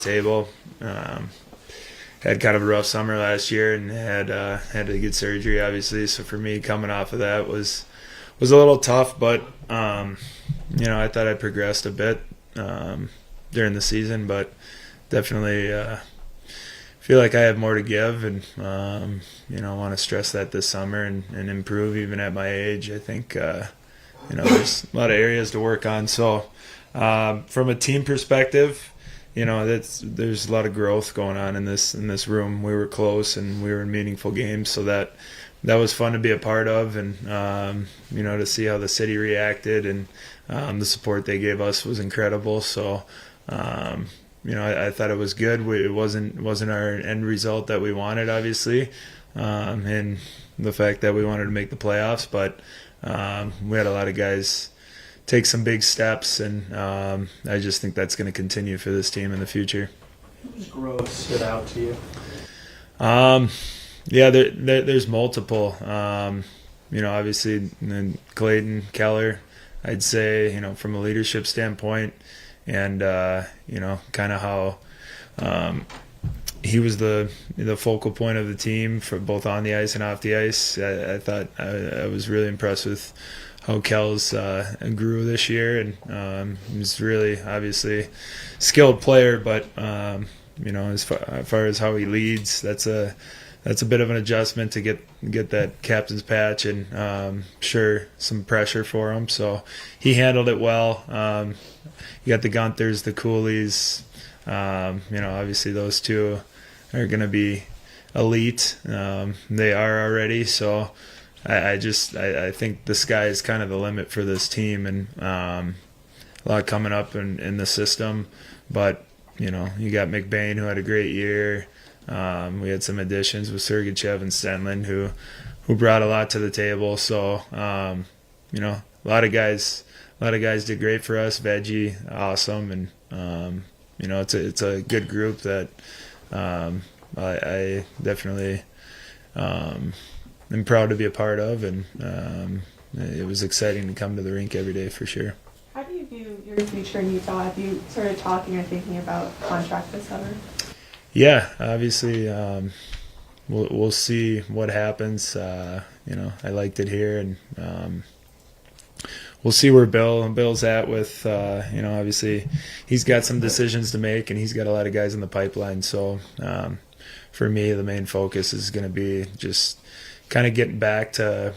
table. Had kind of a rough summer last year and had to get surgery, obviously. So for me, coming off of that was a little tough, but I thought I progressed a bit during the season, but definitely feel like I have more to give, and want to stress that this summer and improve even at my age. I think there's a lot of areas to work on. So from a team perspective, there's a lot of growth going on in this room. We were close and we were in meaningful games, so that was fun to be a part of, and to see how the city reacted and the support they gave us was incredible. So I thought it was good. It wasn't our end result that we wanted, obviously, and the fact that we wanted to make the playoffs, but we had a lot of guys take some big steps, and I just think that's going to continue for this team in the future. Whose growth stood out to you? There's multiple. Obviously, Clayton, Keller, I'd say, from a leadership standpoint, and kind of how he was the focal point of the team for both on the ice and off the ice. I thought I was really impressed with how Kel's grew this year, and he's really obviously skilled player, but as far as how he leads, that's a bit of an adjustment to get that captain's patch, and sure, some pressure for him. So he handled it well. You got the Gunthers, the Coolies. Obviously those two are going to be elite. They are already. So I think the sky is kind of the limit for this team, and a lot coming up in the system. But you got McBain, who had a great year. We had some additions with Sergachev and Stenlin who brought a lot to the table. So a lot of guys did great for us. Veggie, awesome, and it's a good group that I definitely am proud to be a part of, and it was exciting to come to the rink every day for sure. How do you view your future in Utah? Have you started talking or thinking about contract this summer? Yeah, obviously, we'll see what happens. I liked it here, and we'll see where Bill's at with. Obviously, he's got some decisions to make, and he's got a lot of guys in the pipeline. So, for me, the main focus is going to be just kind of getting back to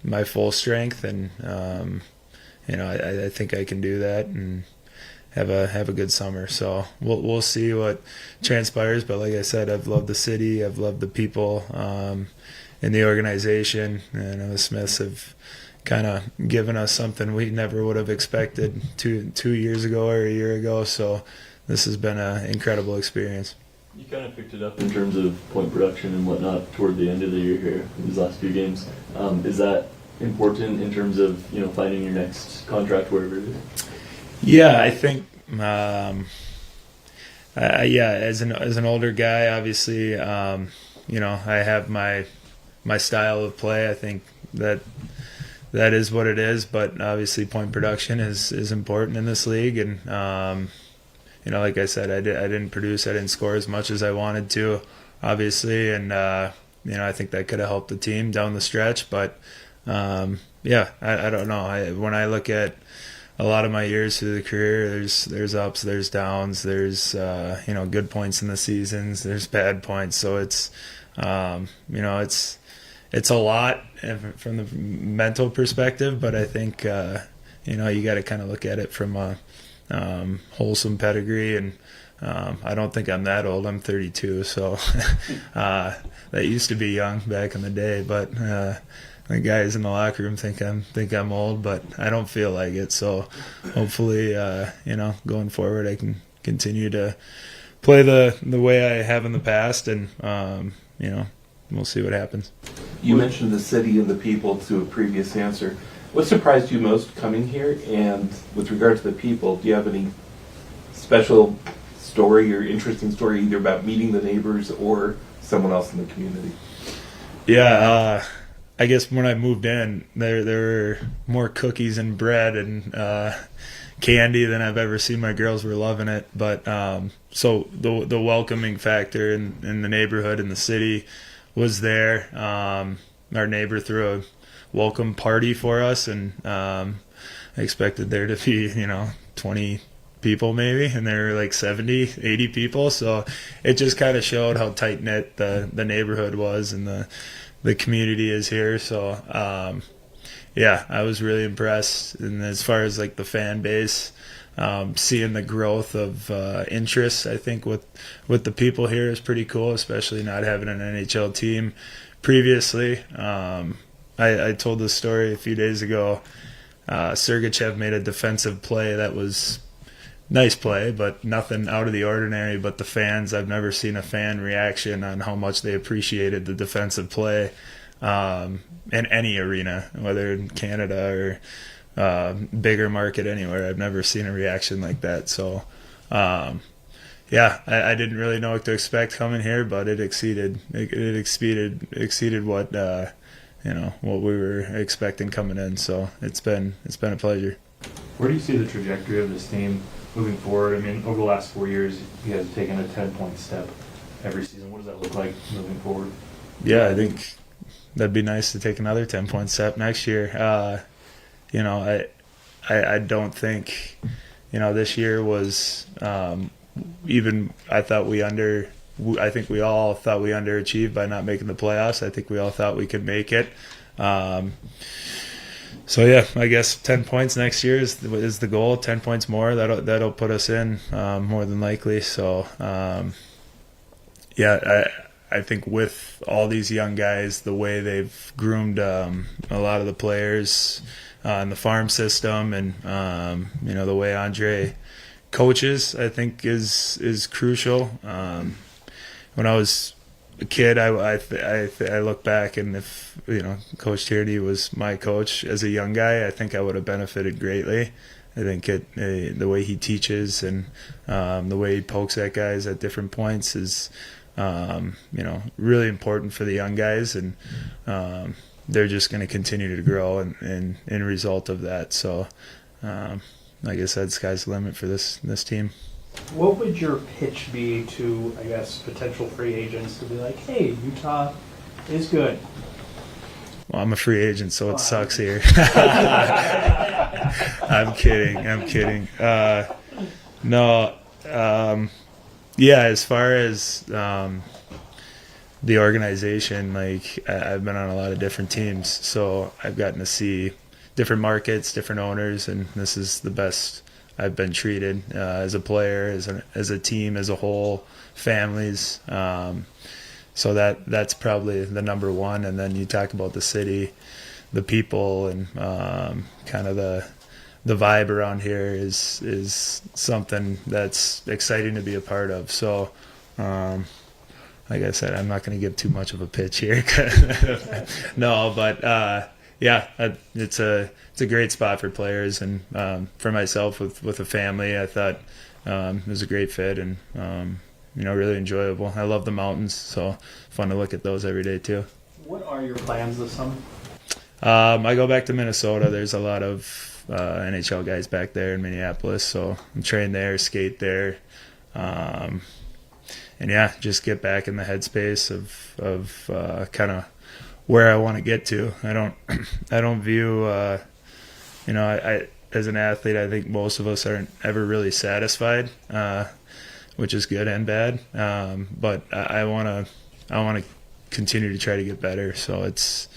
my full strength, and I think I can do that and have a good summer. So we'll see what transpires. But like I said, I've loved the city. I've loved the people in the organization. And the Smiths have kind of given us something we never would have expected two years ago or a year ago. So this has been an incredible experience. You kind of picked it up in terms of point production and whatnot toward the end of the year here, these last few games. Is that important in terms of finding your next contract wherever it is? Yeah, I think as an older guy, obviously, I have my style of play. I think that is what it is, but obviously point production is important in this league, and like I said, I didn't produce, I didn't score as much as I wanted to, obviously, and I think that could have helped the team down the stretch, but I don't know. When I look at a lot of my years through the career, there's ups, there's downs, there's good points in the seasons, there's bad points. So it's it's a lot from the mental perspective, but I think you got to kind of look at it from a wholesome pedigree, and I don't think I'm that old. I'm 32, so that used to be young back in the day, but the guys in the locker room think I'm old, but I don't feel like it. So hopefully, going forward, I can continue to play the way I have in the past, and we'll see what happens. You mentioned the city and the people to a previous answer. What surprised you most coming here? And with regard to the people, do you have any special story or interesting story either about meeting the neighbors or someone else in the community? Yeah, I guess when I moved in, there were more cookies and bread and candy than I've ever seen. My girls were loving it. But so the welcoming factor in the neighborhood and the city was there. Our neighbor threw a welcome party for us, and I expected there to be 20 people maybe, and there were like 70, 80 people. So it just kind of showed how tight knit the neighborhood was and the community is here. So yeah, I was really impressed. And as far as like the fan base, seeing the growth of interest, I think with the people here is pretty cool, especially not having an NHL team previously. I told this story a few days ago. Sergachev made a defensive play that was nice play, but nothing out of the ordinary. But the fans, I've never seen a fan reaction on how much they appreciated the defensive play in any arena, whether in Canada or bigger market anywhere. I've never seen a reaction like that. So yeah, I didn't really know what to expect coming here, but it exceeded what what we were expecting coming in. So it's been a pleasure. Where do you see the trajectory of this team moving forward? I mean, over the last 4 years, you guys have taken a 10-point step every season. What does that look like moving forward? Yeah, I think that'd be nice to take another 10-point step next year. I don't think this year was even. I think we all thought we underachieved by not making the playoffs. I think we all thought we could make it. So yeah, I guess 10 points next year is the goal. 10 points more, that'll put us in more than likely. So yeah, I think with all these young guys, the way they've groomed a lot of the players in the farm system, and the way Andre coaches, I think is crucial. When I was a kid, I look back, and if Coach Tierney was my coach as a young guy, I think I would have benefited greatly. I think the way he teaches and the way he pokes at guys at different points is really important for the young guys, and they're just going to continue to grow in result of that. So like I said, sky's the limit for this team. What would your pitch be to, I guess, potential free agents to be like, hey, Utah is good? Well, I'm a free agent, so it sucks here. I'm kidding. No, yeah, as far as the organization, like I've been on a lot of different teams, so I've gotten to see different markets, different owners, and this is the best I've been treated as a player, as a team, as a whole, families. So that's probably the number one. And then you talk about the city, the people, and kind of the vibe around here is something that's exciting to be a part of. So like I said, I'm not going to give too much of a pitch here. No, but yeah, it's a great spot for players, and for myself with a family, I thought it was a great fit, and really enjoyable. I love the mountains, so fun to look at those every day too. What are your plans this summer? I go back to Minnesota. There's a lot of NHL guys back there in Minneapolis, so I'm train there, skate there, and yeah, just get back in the headspace of kind of where I want to get to. I don't view, I as an athlete, I think most of us aren't ever really satisfied, which is good and bad. But I want to continue to try to get better. So it's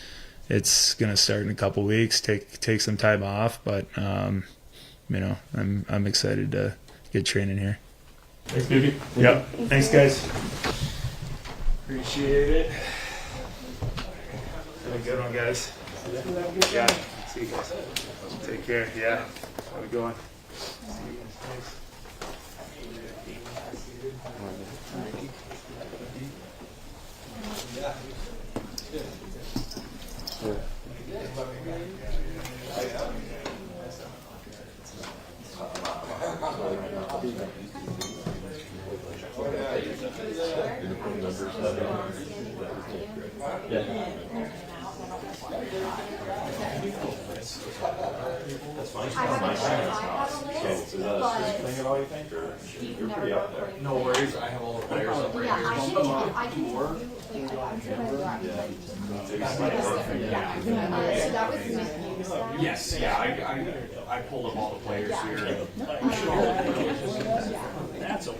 going to start in a couple weeks. Take some time off, but I'm excited to get training here. Thanks, baby. Yep. Thanks, guys. Appreciate it. Have a good one, guys. Yeah. See you guys. Take care. Yeah. Have a good one. See you guys. Thanks. Yeah. That's fine. That's my side. So is that a strict thing at all, you think, or you're pretty up there? No worries, I have all the players up right here. I can do Yes, yeah, I pulled up all the players here. That's a win.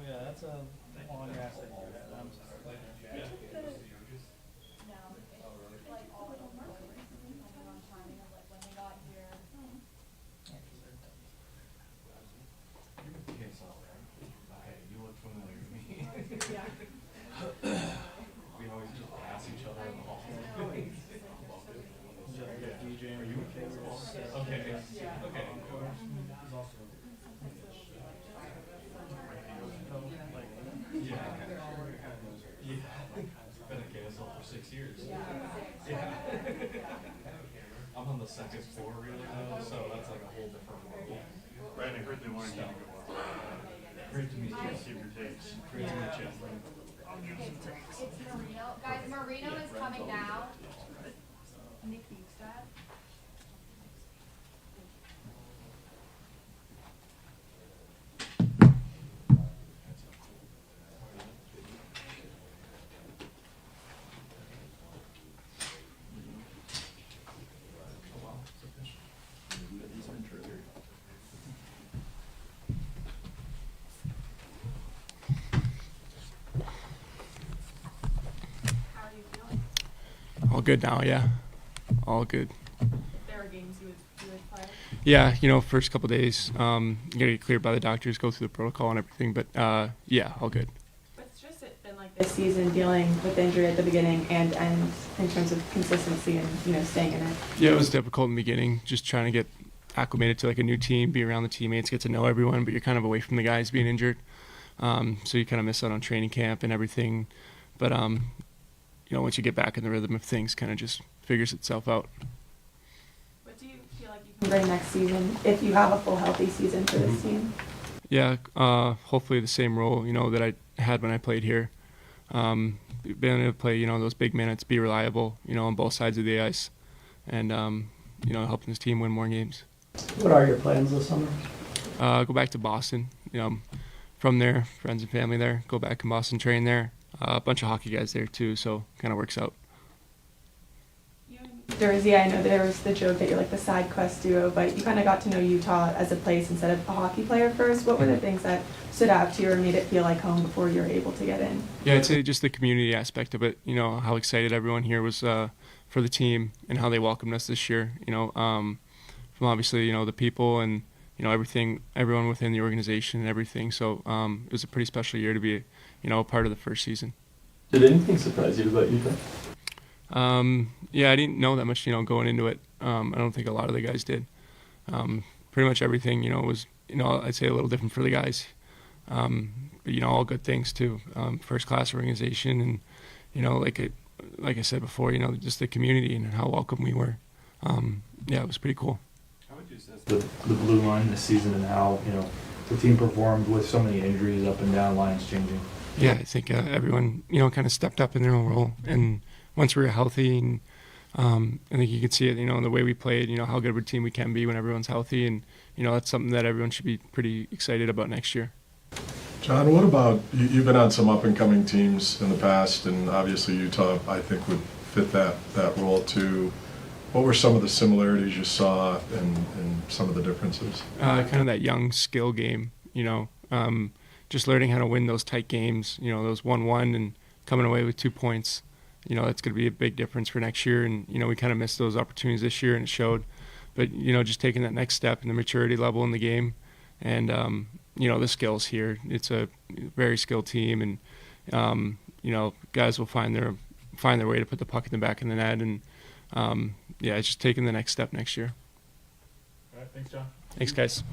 Yeah, that's a long ass thing. I'm sorry. Okay, you look familiar to me. We always just pass each other in the hall. Are you okay? Okay. Okay. Yeah. Been at KSL for 6 years. Yeah. I'm on the second floor really though, so that's like a whole different world. Brandon, I heard they wanted you to go up. Great to meet you. See your takes. Great to meet you. It's Marino. Guys, Marino is coming now. Nick Bukestad. How are you feeling? All good now, yeah. All good. There were games you would play. Yeah, you know, first couple days, you gotta get cleared by the doctors, go through the protocol and everything, but yeah, all good. What's just it been like this season, dealing with injury at the beginning and end in terms of consistency and, you know, staying in it? Yeah, it was difficult in the beginning, just trying to get acclimated to like a new team, be around the teammates, get to know everyone, but you're kind of away from the guys being injured. So you kind of miss out on training camp and everything. But, you know, once you get back in the rhythm of things, kind of just figures itself out. What do you feel like you can bring next season if you have a full healthy season for this team? Yeah, hopefully the same role, you know, that I had when I played here. Being able to play, you know, those big minutes, be reliable, you know, on both sides of the ice, and, you know, helping this team win more games. What are your plans this summer? Go back to Boston, you know, from there, friends and family there, go back in Boston, train there. A bunch of hockey guys there too, so kind of works out. You in Jersey, I know there was the joke that you're like the side quest duo, but you kind of got to know Utah as a place instead of a hockey player first. What were the things that stood out to you or made it feel like home before you were able to get in? Yeah, I'd say just the community aspect of it, you know, how excited everyone here was for the team and how they welcomed us this year, you know, from obviously, you know, the people and, you know, everyone within the organization and everything. So it was a pretty special year to be, you know, a part of the first season. Did anything surprise you about Utah? Yeah, I didn't know that much, you know, going into it. I don't think a lot of the guys did. Pretty much everything, you know, was, you know, I'd say a little different for the guys. But, you know, all good things too. First class organization and, you know, like I said before, you know, just the community and how welcome we were. Yeah, it was pretty cool. How would you assess the blue line this season and how, you know, the team performed with so many injuries up and down, lines changing? Yeah, I think everyone, you know, kind of stepped up in their own role. And once we were healthy, and I think you could see it, you know, in the way we played, you know, how good of a team we can be when everyone's healthy. And, you know, that's something that everyone should be pretty excited about next year. John, what about, you've been on some up-and-coming teams in the past, and obviously Utah, I think, would fit that role too. What were some of the similarities you saw and some of the differences? Kind of that young skill game, you know, just learning how to win those tight games, you know, those 1-1 and coming away with 2 points. You know, that's going to be a big difference for next year. And, you know, we kind of missed those opportunities this year and it showed. But, you know, just taking that next step in the maturity level in the game and, you know, the skills here. It's a very skilled team and, you know, guys will find their way to put the puck in the back of the net. And, yeah, it's just taking the next step next year. All right, thanks, John. Thanks, guys.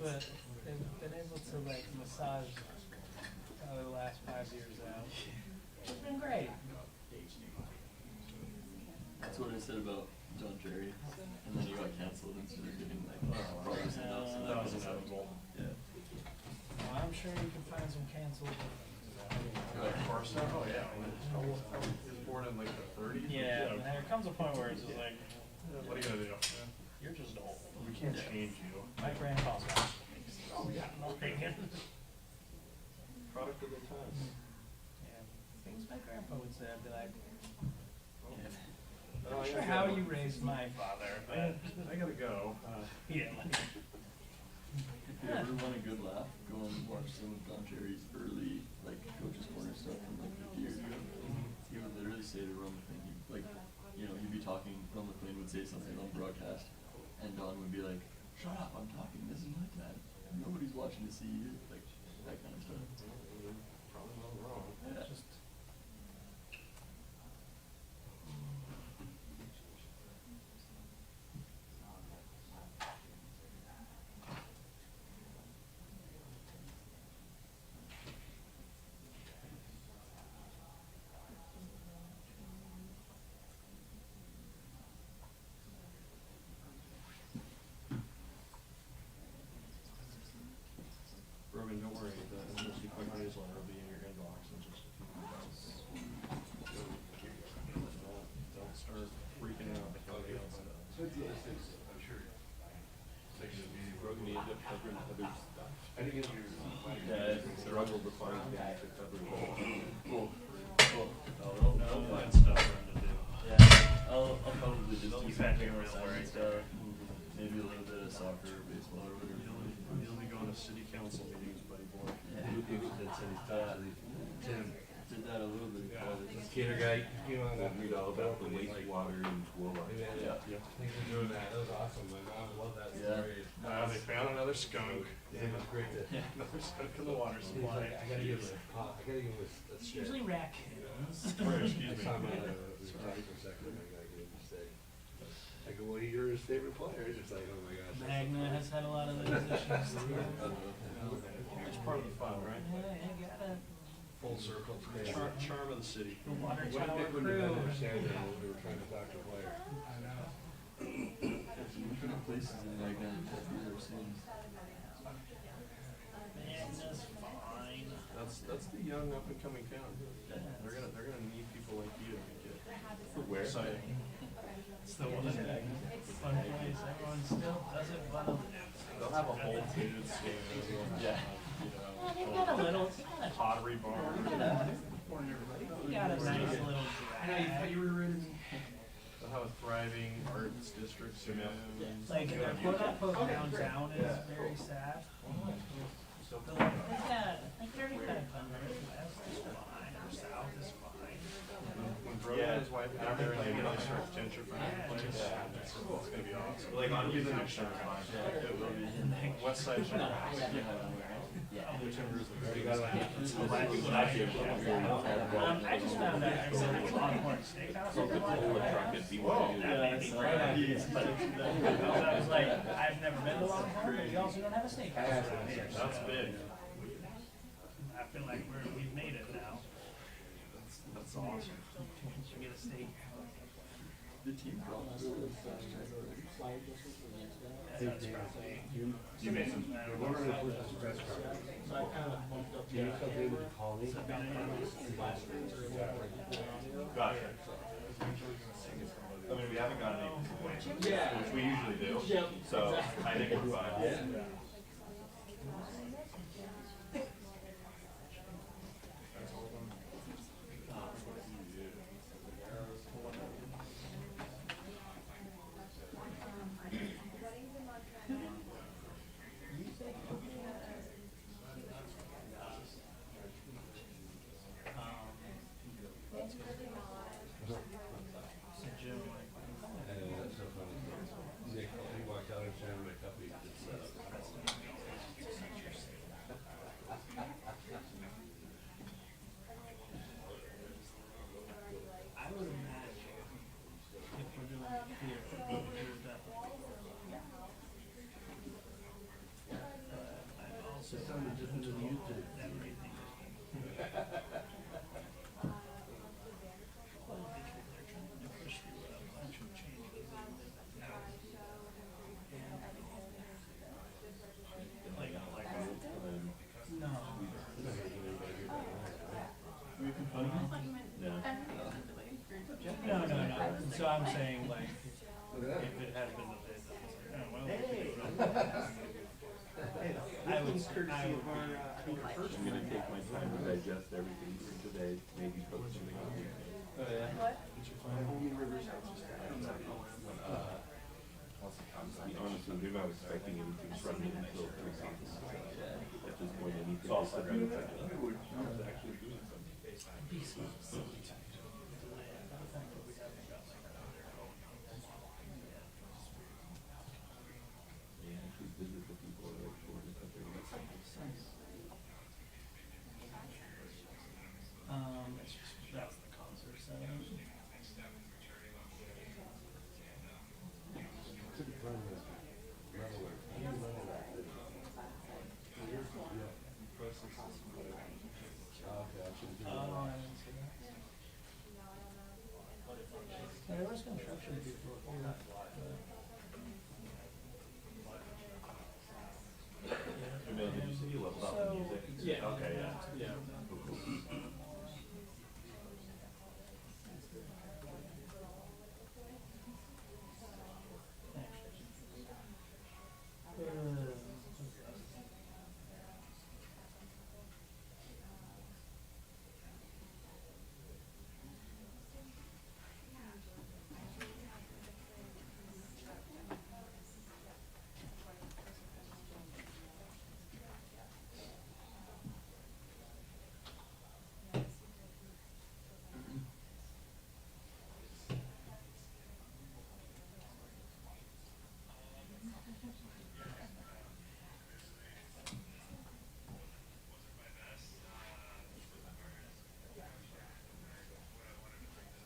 what they've been able to like massage the last 5 years out. It's been great. That's what I said about John Jerry, and then he got canceled instead of getting like proper send-offs. So that was inevitable. Yeah. Well, I'm sure you can find some canceled. Like Carson? Oh, yeah. He was born in like the 30s? Yeah, but there comes a point where it's just like, What are you gonna do? you're just old. We can't change you. My grandpa's got nothing. Product of the times. Yeah. Things my grandpa would say, I'd be like, Oh, not sure how you raised my father, but I gotta go. yeah, like, If you ever want a good laugh, go and watch some of Don Cherry's early like Coach's Corner stuff from like 50 years ago. He would literally say to Ron McLean, he'd be talking, Ron McLean would say something on broadcast, and Don would be like, "Shut up, I'm talking, this is my dad. Nobody's watching to see you," like that kind of stuff. Probably not wrong. Yeah. just. Rogan, don't worry, the emergency quick newsletter will be in your inbox in just a few minutes. Don't start freaking out like everybody else does. I'm sure. Rogan, you end up covering other stuff. I think it's your struggle to find things to cover. Cool. No fun stuff for him to do. Yeah, I'll probably just do You've some had to general real worry. stuff, maybe a little bit of soccer or baseball or whatever. You'll be going to city council meetings, buddy boy. Yeah. Tim, Did that a little bit in college. Gator guy, you know, that read all about the wastewater in Twila. Yeah. Thanks for doing that. That was awesome. My mom loved that story. They found another skunk. Yeah, it was great to. Another skunk in the water He's supply. like, I gotta give him a It's usually raccoons. Excuse I me. saw him on the talk for a second, and I gotta give him a say. I go, well, you're his favorite player. He's just like, oh my gosh. Magna has had a lot of those issues too. It's part of the fun, right? Yeah, you gotta. Full circle. Charm of the city. The water What tower they couldn't even crew. understand that when they were trying to talk to a player. I know. There's some infinite places in Magna that you've ever seen. Magna's fine. That's the young up and coming town. They're gonna need people like you to make it exciting. It's the one fun place. Everyone still does it, but They'll have a whole dude stand. Yeah. they've got a little. You Pottery bar. got a nice little drag. You were ready. They'll have a thriving arts district soon. Like their quote unquote downtown is very sad. But like they're kind of fun. West is fine, or south is fine. When Brogan and his wife get out there and they really start gentrifying the place, it's gonna be awesome. Like on Even YouTube. the Shark Line. It will be. West Side Shark Line. Whichever is the very best. I just found out there's a Longhorn Steakhouse. So the whole truck is Whoa. That made me pretty happy. I was like, I've never been to Longhorn, but you also don't have a steakhouse around here. So That's big. I feel like we've made it now. That's awesome. Should get a steak. The team dropped. That's probably. You made some. Gotcha. I mean, we haven't gotten any complaints, which we usually do, so I think we're fine. I would imagine if we're doing it here, we would definitely. No. So I'm saying, like, if it had been the bid, I was like, oh, well. I would. I'm gonna take my time to digest everything for today, maybe put something on the What? To be honest with you, they're not expecting anything from me until 3 seasons. At this point, anything So I'll is start going doing to that. I was actually doing something. They actually visit the people that are short of their That's the concert setting. Oh, I didn't see that. Yeah, there was construction before here. Emil, did you say you leveled out the music? Yeah. Okay, yeah.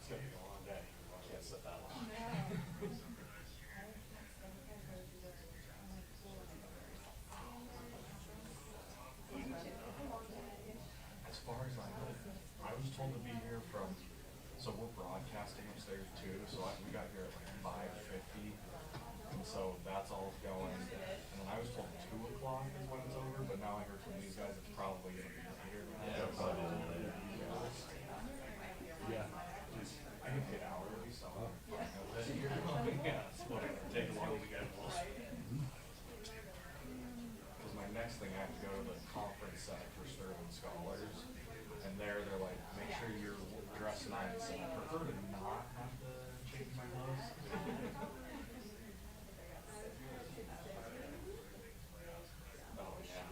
It's gonna be a long day. I can't sit that long. As far as I know, I was told to be here from, so we're broadcasting upstairs too, so we got here at like 5:50, and so that's all going. And then I was told 2 o'clock is when it's over, but now I heard from these guys it's probably gonna be later. Yeah, probably a little later. Yeah. I get paid hourly, so. Yeah, it's whatever, take as long as we get. Because my next thing, I have to go to the conference center for Sterling Scholars, and they're like, make sure you're dressed nice, and I prefer to not have to change my clothes. Oh, yeah.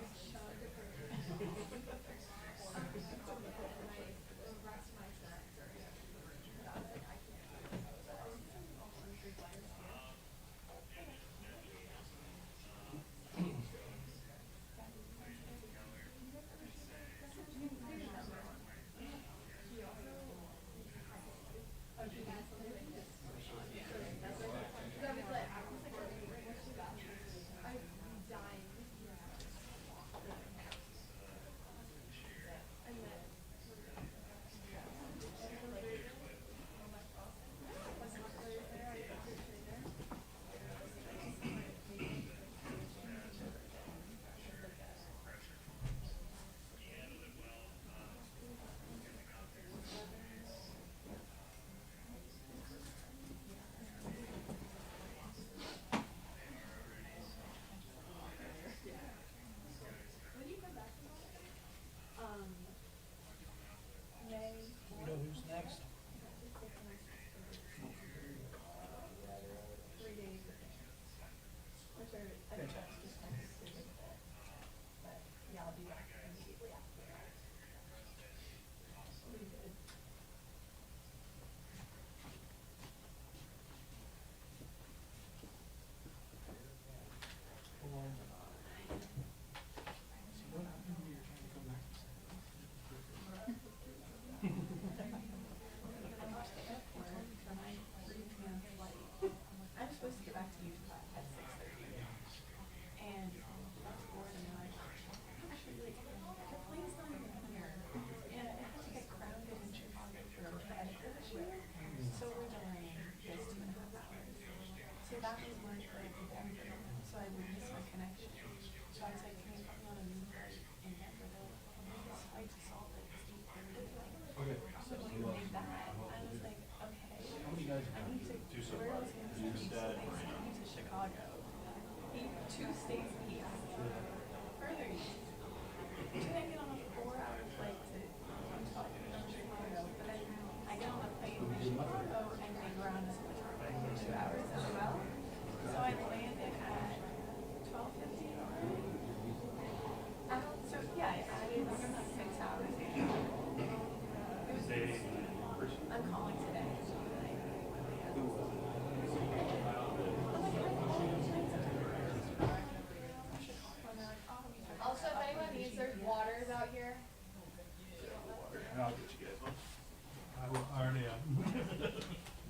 You know who's next? I'm supposed to get back to Utah at 6:30. And that's bored and I'm like, actually, like, the plane's not even here. And I have to get grounded in Chicago for a edit this year. So we're delaying this 2.5 hours. So that was my flight to Denver. So I would miss my connection. So I was like, can you put me on a new flight in Denver? And this flight to Salt Lake is 8:30. So we made that. I was like, okay. 2 states east. Further east. And I get on a 4-hour flight to Chicago, but then I get on a plane to Chicago and hang around for 2 hours as well. So I landed at 12:50. So yeah, I added like 6 hours. It was I'm calling today. Also, if anyone needs, there's waters out here. I'll get you guys one. I already am.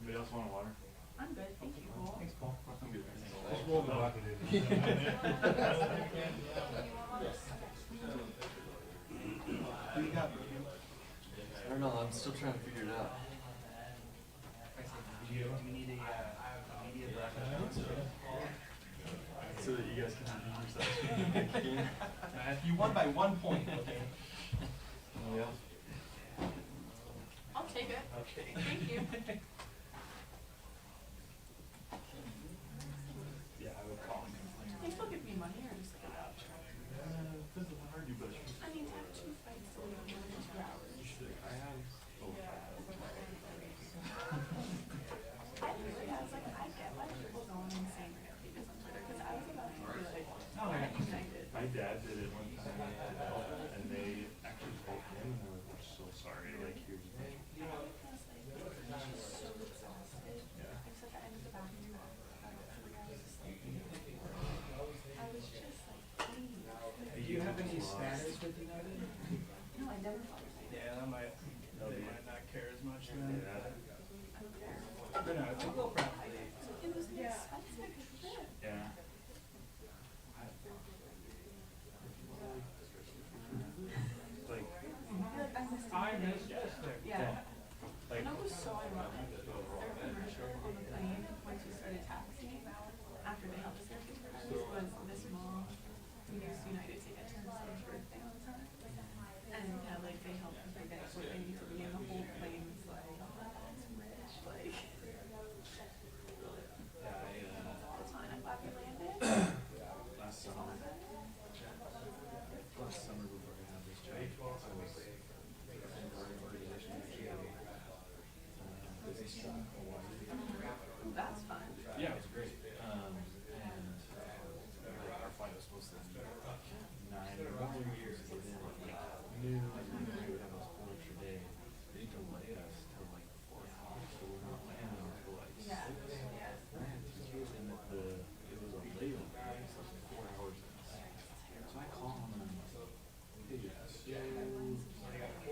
Anybody else want a water? I'm good, thank you, Cole. Thanks, Paul. I'm good. Just roll the bucket in. I don't know, I'm still trying to figure it out. We need a media So that you guys can redeem yourselves. You won by 1 point, okay? Yeah. I'll take it. Okay. Thank you. Yeah, I would call and complain. They still give me money or just like a voucher? Depends on how hard you budget. I mean, to have 2 fights to leave in 2 hours. I have. I was like, I get why people going insane right pages on Twitter because I was about to be like, oh, I united. My dad did it one time, and they actually told him, and they were like, we're so sorry, like, here's the thing. I was like, she's so exhausted. Yeah. I was at the end of the bathroom. I was just like, I was just like, please. Do you have any status with United? No, I never thought of it. Yeah, they might not care as much then. Yeah. But no, it's a little probably. It was an expensive trip. Yeah. Like, I missed this thing. Yeah. like, And it was so ironic. Their commercial on the plane, once we started taxiing, after they helped us there, was this mom who used United to get her son's birthday on time. And yeah, like they helped her get what they need to be, and the whole plane was like, oh, that's rich. Like, it's fine. I'm glad we landed. last summer before I had this job, I was business trip in Hawaii. Ooh, that's fun. Yeah, it was great. And like, our flight was supposed to be like 9 or 1 years to get in. Like, noon, we would have a whole extra day. They delayed us till like 4 o'clock, so we're not landing until like 6. Yeah. And it was a layover, so it was 4 hours. So I call him and I'm like, hey,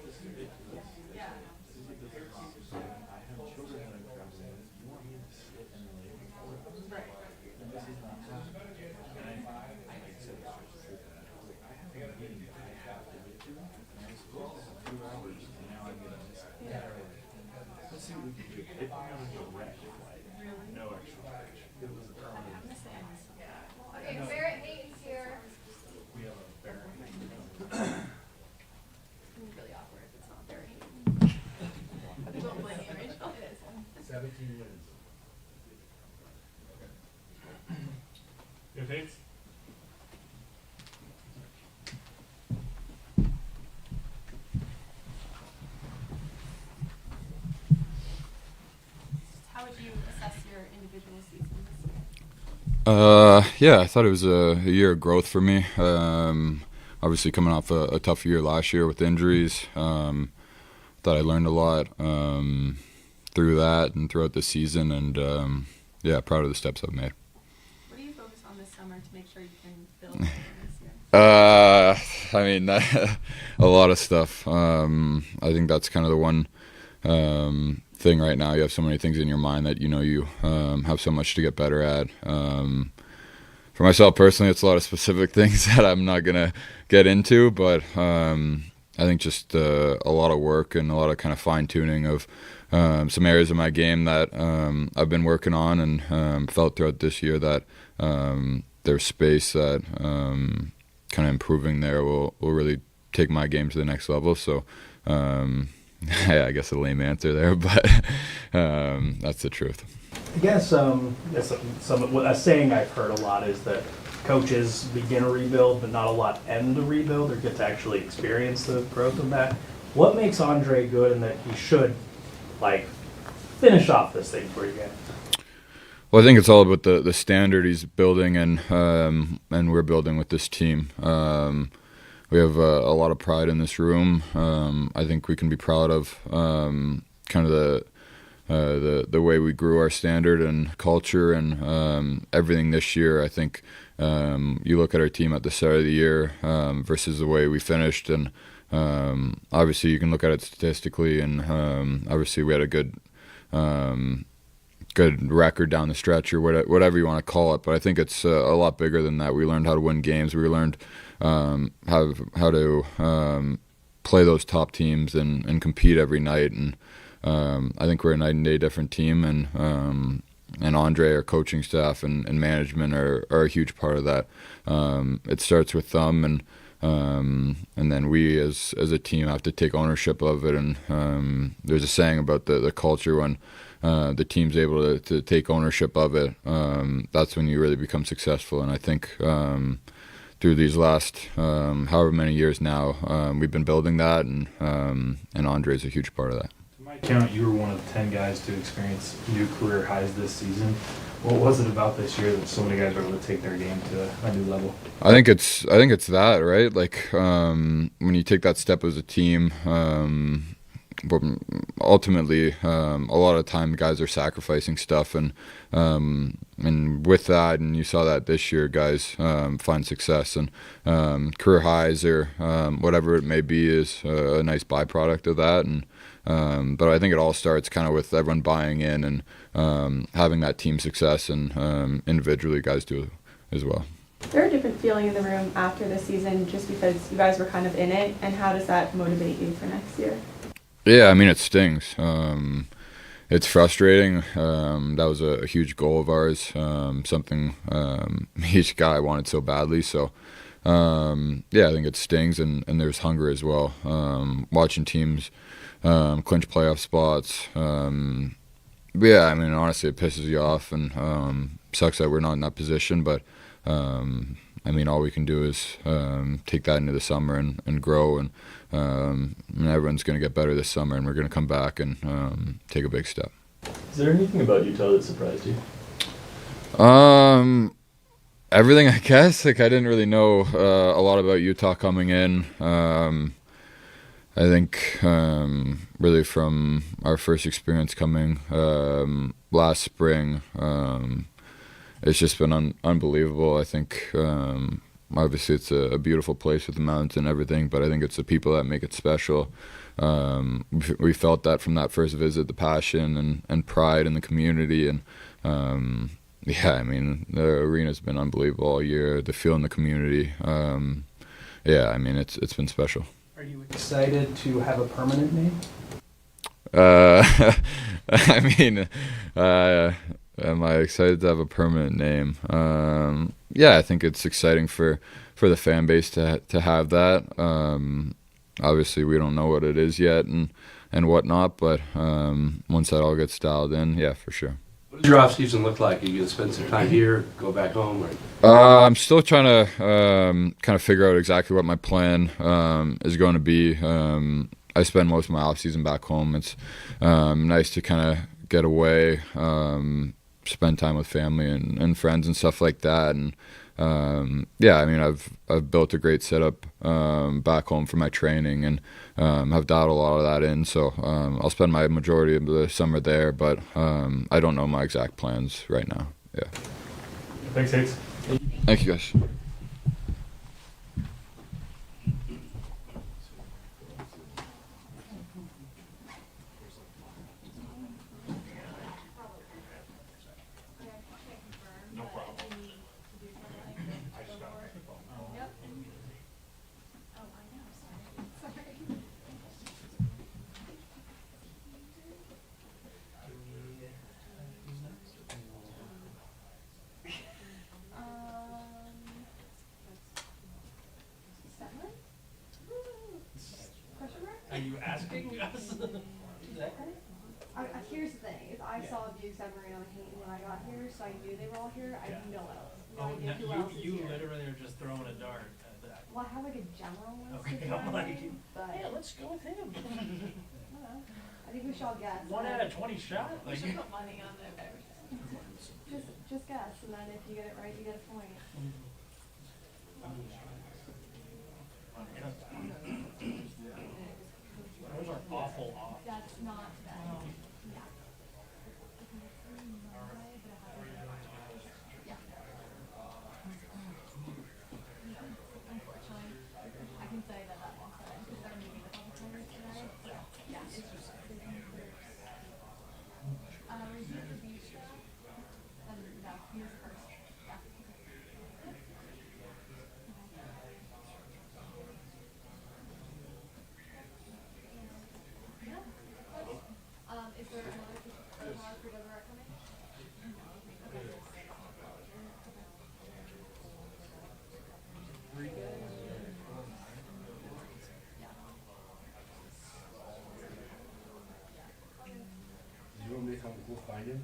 this is ridiculous. Yeah. This is ridiculous. I have children that I'm traveling with. You want me to sit in the layover for it? Right. And this is not happening. And I like said this was true. I was like, I have a meeting that I have to get to, and I was supposed to have 2 hours, and now I'm gonna miss it. Let's see what we can do. It was a direct flight. No extra charge. It was a permanent. Okay, Barrett Hayden's here. We have a Baron. It's really awkward if it's not very. Don't blame me, Rachel. 17 minutes. Your face? How would you assess your individual season this year? Yeah, I thought it was a year of growth for me. Obviously coming off a tough year last year with injuries. Thought I learned a lot through that and throughout the season, and yeah, proud of the steps I've made. What do you focus on this summer to make sure you can build this year? I mean, a lot of stuff. I think that's kind of the one thing right now. You have so many things in your mind that you have so much to get better at. For myself personally, it's a lot of specific things that I'm not going to get into, but I think just a lot of work and a lot of kind of fine-tuning of some areas of my game that I've been working on and felt throughout this year that there's space that kind of improving there will really take my game to the next level. So yeah, I guess a lame answer there, but that's the truth. I guess a saying I've heard a lot is that coaches begin a rebuild, but not a lot end the rebuild or get to actually experience the growth of that. What makes Andre good and that he should, like, finish off this thing for you guys? Well, I think it's all about the standard he's building and we're building with this team. We have a lot of pride in this room. I think we can be proud of kind of the way we grew our standard and culture and everything this year. I think you look at our team at the start of the year versus the way we finished, and obviously you can look at it statistically, and obviously we had a good record down the stretch, or whatever you want to call it. But I think it's a lot bigger than that. We learned how to win games. We learned how to play those top teams and compete every night. And I think we're a night and day different team. And Andre, our coaching staff and management are a huge part of that. It starts with them, and then we as a team have to take ownership of it. And there's a saying about the culture when the team's able to take ownership of it, that's when you really become successful. And I think through these last however many years now, we've been building that, and Andre's a huge part of that. To my count, you were one of 10 guys to experience new career highs this season. What was it about this year that so many guys were able to take their game to a new level? I think it's that, right? Like when you take that step as a team, but ultimately, a lot of time guys are sacrificing stuff, and with that, and you saw that this year, guys find success, and career highs or whatever it may be is a nice byproduct of that. And but I think it all starts kind of with everyone buying in and having that team success, and individually guys do as well. Is there a different feeling in the room after this season just because you guys were kind of in it, and how does that motivate you for next year? Yeah, I mean, it stings. It's frustrating. That was a huge goal of ours, something each guy wanted so badly. So, yeah, I think it stings, and there's hunger as well. Watching teams clinch playoff spots. Yeah, I mean, honestly, it pisses you off, and sucks that we're not in that position. But, I mean, all we can do is take that into the summer and grow, and everyone's going to get better this summer, and we're going to come back and take a big step. Is there anything about Utah that surprised you? Everything, I guess. Like, I didn't really know a lot about Utah coming in. I think really from our first experience coming last spring, it's just been unbelievable. I think obviously it's a beautiful place with the mountains and everything, but I think it's the people that make it special. We felt that from that first visit, the passion and pride in the community. And yeah, I mean, the arena's been unbelievable all year, the feel in the community. Yeah, I mean, it's been special. Are you excited to have a permanent name? I mean, am I excited to have a permanent name? Yeah, I think it's exciting for the fan base to have that. Obviously, we don't know what it is yet and whatnot, but once that all gets dialed in, yeah, for sure. What does your off season look like? Are you gonna spend some time here, go back home, or? I'm still trying to kind of figure out exactly what my plan is going to be. I spend most of my off season back home. It's nice to kind of get away, spend time with family and friends and stuff like that. And yeah, I mean, I've built a great setup back home for my training, and have dialed a lot of that in. So I'll spend my majority of the summer there, but I don't know my exact plans right now. Yeah. Thanks, Hayes. Thank you, guys. Are you asking us? Here's the thing, is I saw Buick Submarine on Hayden when I got here, so I knew they were all here. I didn't know what else. no idea who else is you here. literally are just throwing a dart at that. Well, I have like a general list Okay, of I'm like, names, but yeah, let's go with him. I think we should all guess. 1 out of 20 shot. We Like, should put money on it. Just guess, and then if you get it right, you get a point. those are awful off. That's not bad. Yeah. Yeah. Unfortunately, I can say that that one's better because they're meeting with all the players today. Yeah, it's just. Repeat the beach. No, here's first. Yeah. Is there another car for Deborah coming? You want me to come go find him?